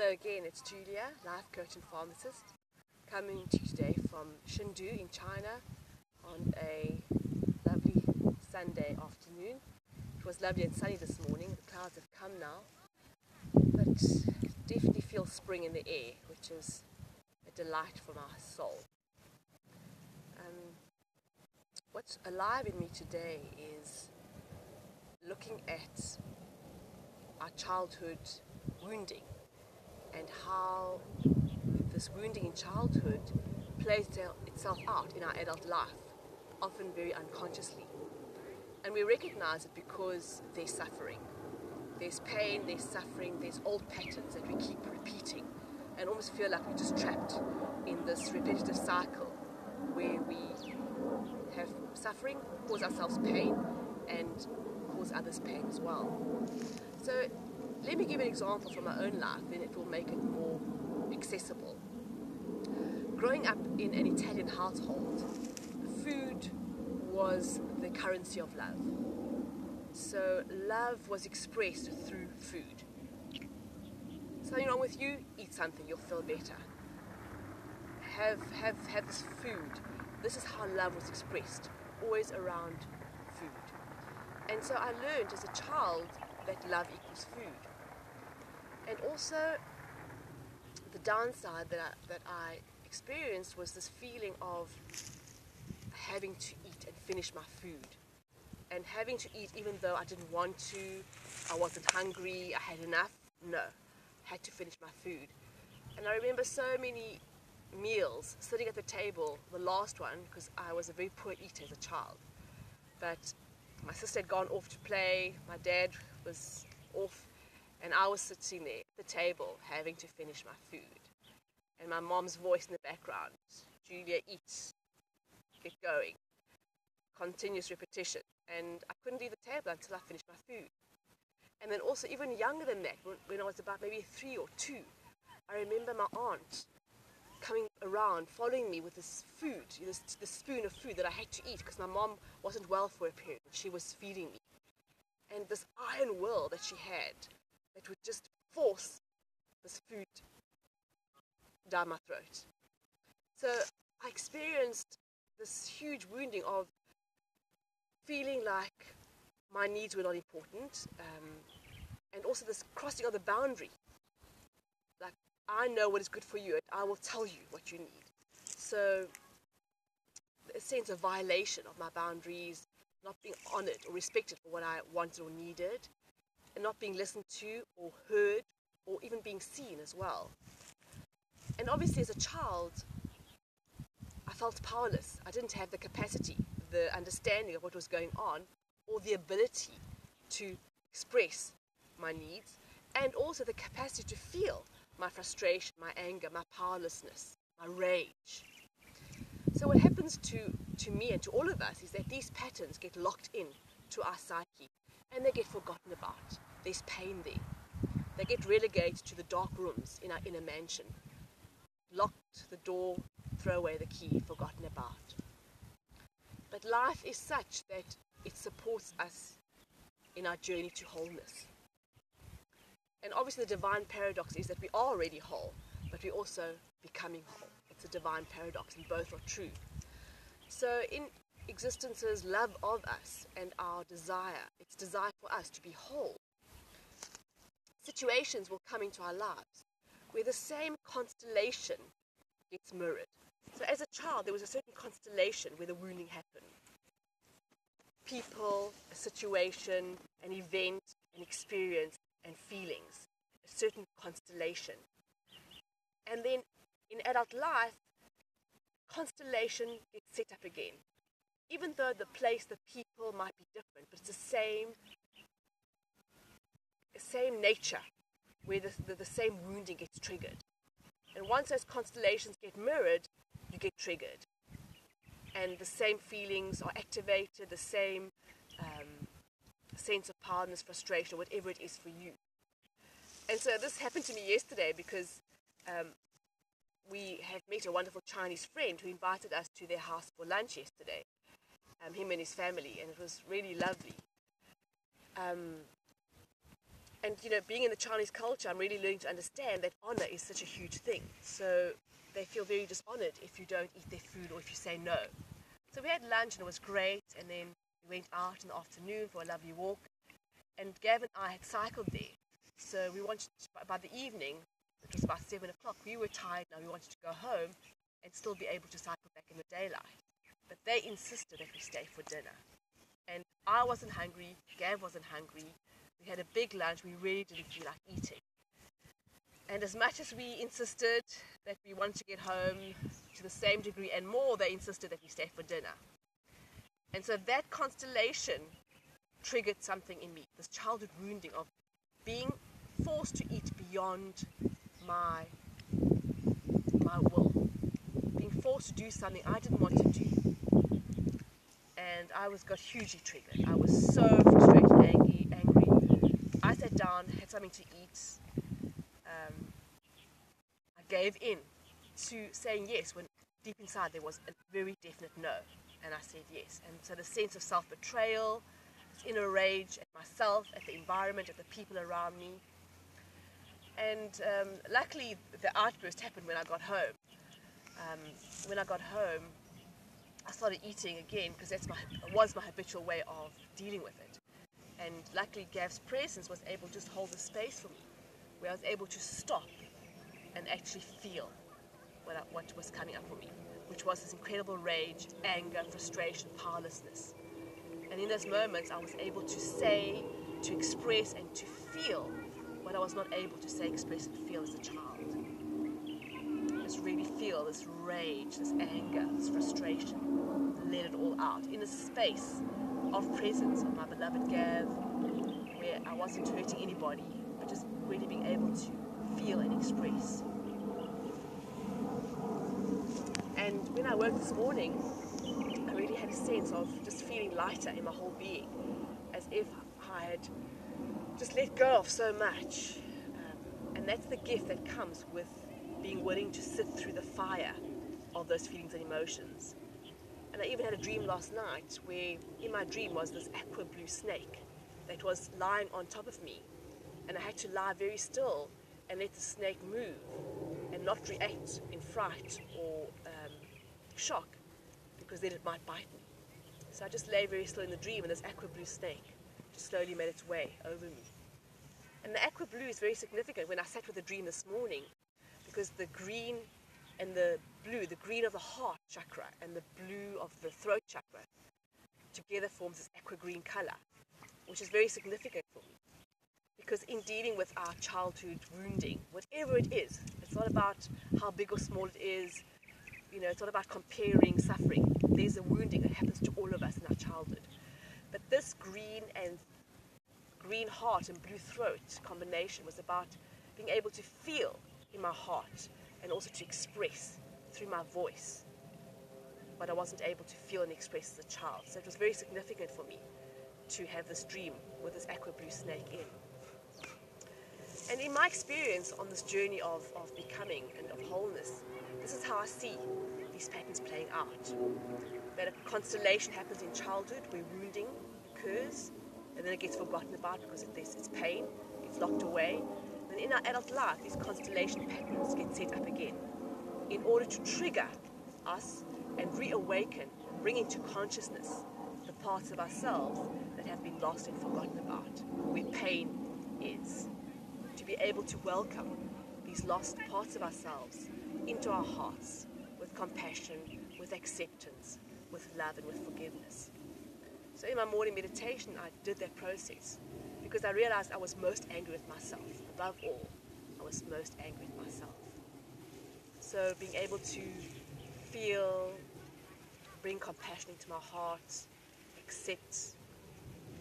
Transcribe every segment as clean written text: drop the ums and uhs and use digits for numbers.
Hello again, it's Julia, life coach and pharmacist, coming to you today from Chengdu in China on a lovely Sunday afternoon. It was lovely and sunny this morning. The clouds have come now, but definitely feel spring in the air, which is a delight for my soul. What's alive in me today is looking at our childhood wounding and how this wounding in childhood plays itself out in our adult life, often very unconsciously. And we recognize it because there's suffering. There's pain, there's suffering, there's old patterns that we keep repeating and almost feel like we're just trapped in this repetitive cycle where we have suffering, cause ourselves pain, and cause others pain as well. So let me give an example from my own life, then it will make it more accessible. Growing up in an Italian household, food was the currency of love. So love was expressed through food. Something wrong with you? Eat something, you'll feel better. Have this food. This is how love was expressed, always around food. And so I learned as a child that love equals food. And also the downside that I experienced was this feeling of having to eat and finish my food. And having to eat even though I didn't want to, I wasn't hungry, I had enough. No, I had to finish my food. And I remember so many meals sitting at the table, the last one, because I was a very poor eater as a child. But my sister had gone off to play, my dad was off, and I was sitting there at the table having to finish my food. And my mom's voice in the background, Julia, eat, get going. Continuous repetition. And I couldn't leave the table until I finished my food. And then also even younger than that, when I was about maybe 3 or 2, I remember my aunt coming around, following me with this food, this spoon of food that I had to eat because my mom wasn't well for a period. She was feeding me. And this iron will that she had that would just force this food down my throat. So I experienced this huge wounding of feeling like my needs were not important, and also this crossing of the boundary. Like, I know what is good for you, and I will tell you what you need. So a sense of violation of my boundaries, not being honored or respected for what I wanted or needed, and not being listened to or heard or even being seen as well. And obviously as a child, I felt powerless. I didn't have the capacity, the understanding of what was going on, or the ability to express my needs, and also the capacity to feel my frustration, my anger, my powerlessness, my rage. So what happens to me and to all of us is that these patterns get locked in to our psyche and they get forgotten about. There's pain there. They get relegated to the dark rooms in our inner mansion. Locked the door, throw away the key, forgotten about. But life is such that it supports us in our journey to wholeness. And obviously the divine paradox is that we are already whole, but we're also becoming whole. It's a divine paradox, and both are true. So in existence's love of us and our desire, it's desire for us to be whole. Situations will come into our lives where the same constellation gets mirrored. So as a child, there was a certain constellation where the wounding happened. People, a situation, an event, an experience, and feelings. A certain constellation. And then in adult life, constellation gets set up again. Even though the place, the people might be different, but it's the same nature where the same wounding gets triggered. And once those constellations get mirrored, you get triggered. And the same feelings are activated, the same sense of powerlessness, frustration, or whatever it is for you. And so this happened to me yesterday because we have met a wonderful Chinese friend who invited us to their house for lunch yesterday, him and his family, and it was really lovely. And, being in the Chinese culture, I'm really learning to understand that honor is such a huge thing. So they feel very dishonored if you don't eat their food or if you say no. So we had lunch and it was great, and then we went out in the afternoon for a lovely walk. And Gav and I had cycled there. So we wanted, by the evening, it was about 7 o'clock, we were tired now, we wanted to go home and still be able to cycle back in the daylight. But they insisted that we stay for dinner. And I wasn't hungry, Gav wasn't hungry. We had a big lunch, we really didn't feel like eating. And as much as we insisted that we wanted to get home, to the same degree and more, they insisted that we stay for dinner. And so that constellation triggered something in me, this childhood wounding of being forced to eat beyond my will, being forced to do something I didn't want to do. And I got hugely triggered. I was so frustrated, angry. I sat down, had something to eat. I gave in to saying yes when deep inside there was a very definite no. And I said yes. And so the sense of self-betrayal, this inner rage at myself, at the environment, at the people around me. And luckily the outburst happened when I got home. When I got home, I started eating again because that was my habitual way of dealing with it. And luckily Gav's presence was able to just hold the space for me, where I was able to stop and actually feel what was coming up for me, which was this incredible rage, anger, frustration, powerlessness. And in those moments I was able to say, to express and to feel what I was not able to say, express and feel as a child. Just really feel this rage, this anger, this frustration, let it all out in a space of presence of my beloved Gav, where I wasn't hurting anybody, but just really being able to feel and express. And when I woke this morning, I really had a sense of just feeling lighter in my whole being, as if I had just let go of so much. And that's the gift that comes with being willing to sit through the fire of those feelings and emotions. And I even had a dream last night where in my dream was this aqua blue snake that was lying on top of me, and I had to lie very still and let the snake move and not react in fright or shock, because then it might bite me. So I just lay very still in the dream, and this aqua blue snake just slowly made its way over me. And the aqua blue is very significant when I sat with the dream this morning, because the green and the blue, the green of the heart chakra and the blue of the throat chakra together forms this aqua green color, which is very significant for me. Because in dealing with our childhood wounding, whatever it is, it's not about how big or small it is, it's not about comparing suffering. There's a wounding that happens to all of us in our childhood. But this green heart and blue throat combination was about being able to feel in my heart and also to express through my voice what I wasn't able to feel and express as a child. So it was very significant for me to have this dream with this aqua blue snake in. And in my experience on this journey of becoming and of wholeness, this is how I see these patterns playing out. That a constellation happens in childhood where wounding occurs, and then it gets forgotten about because it's pain, it's locked away. And in our adult life, these constellation patterns get set up again in order to trigger us and reawaken, bring into consciousness the parts of ourselves that have been lost and forgotten about, where pain is. To be able to welcome these lost parts of ourselves into our hearts with compassion, with acceptance, with love and with forgiveness. So in my morning meditation, I did that process because I realized I was most angry with myself. Above all, I was most angry with myself. So being able to feel, bring compassion into my heart, accept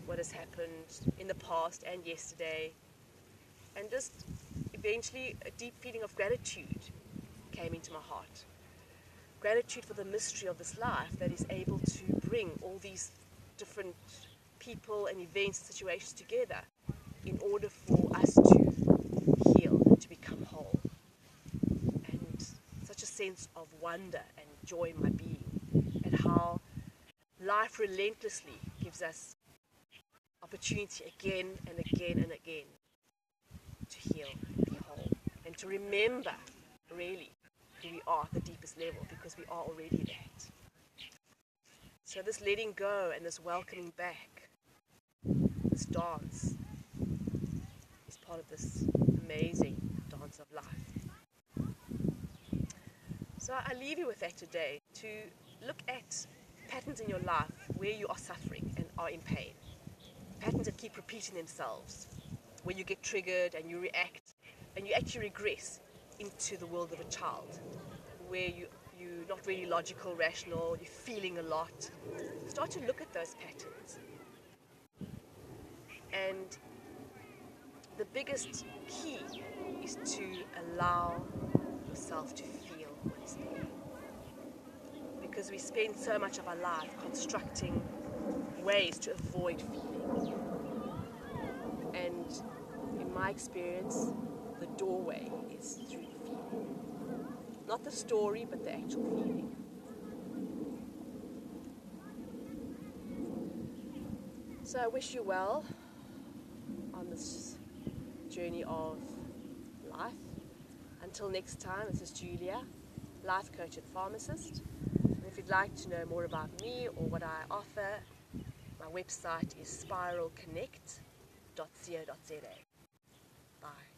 what has happened in the past and yesterday, and just eventually a deep feeling of gratitude came into my heart. Gratitude for the mystery of this life that is able to bring all these different people and events and situations together in order for us to heal and to become whole. And such a sense of wonder and joy in my being, and how life relentlessly gives us opportunity again and again and again heal, be whole, and to remember really who we are at the deepest level, because we are already that. So this letting go and this welcoming back, this dance, is part of this amazing dance of life. So I leave you with that today, to look at patterns in your life where you are suffering and are in pain. Patterns that keep repeating themselves, where you get triggered and you react, and you actually regress into the world of a child, where you're not really logical, rational, you're feeling a lot. Start to look at those patterns. And the biggest key is to allow yourself to feel what is there. Because we spend so much of our life constructing ways to avoid feeling. And in my experience, the doorway is through the feeling. Not the story, but the actual feeling. So I wish you well on this journey of life. Until next time, this is Julia, life coach and pharmacist. And if you'd like to know more about me or what I offer, my website is spiralconnect.co.za. Bye.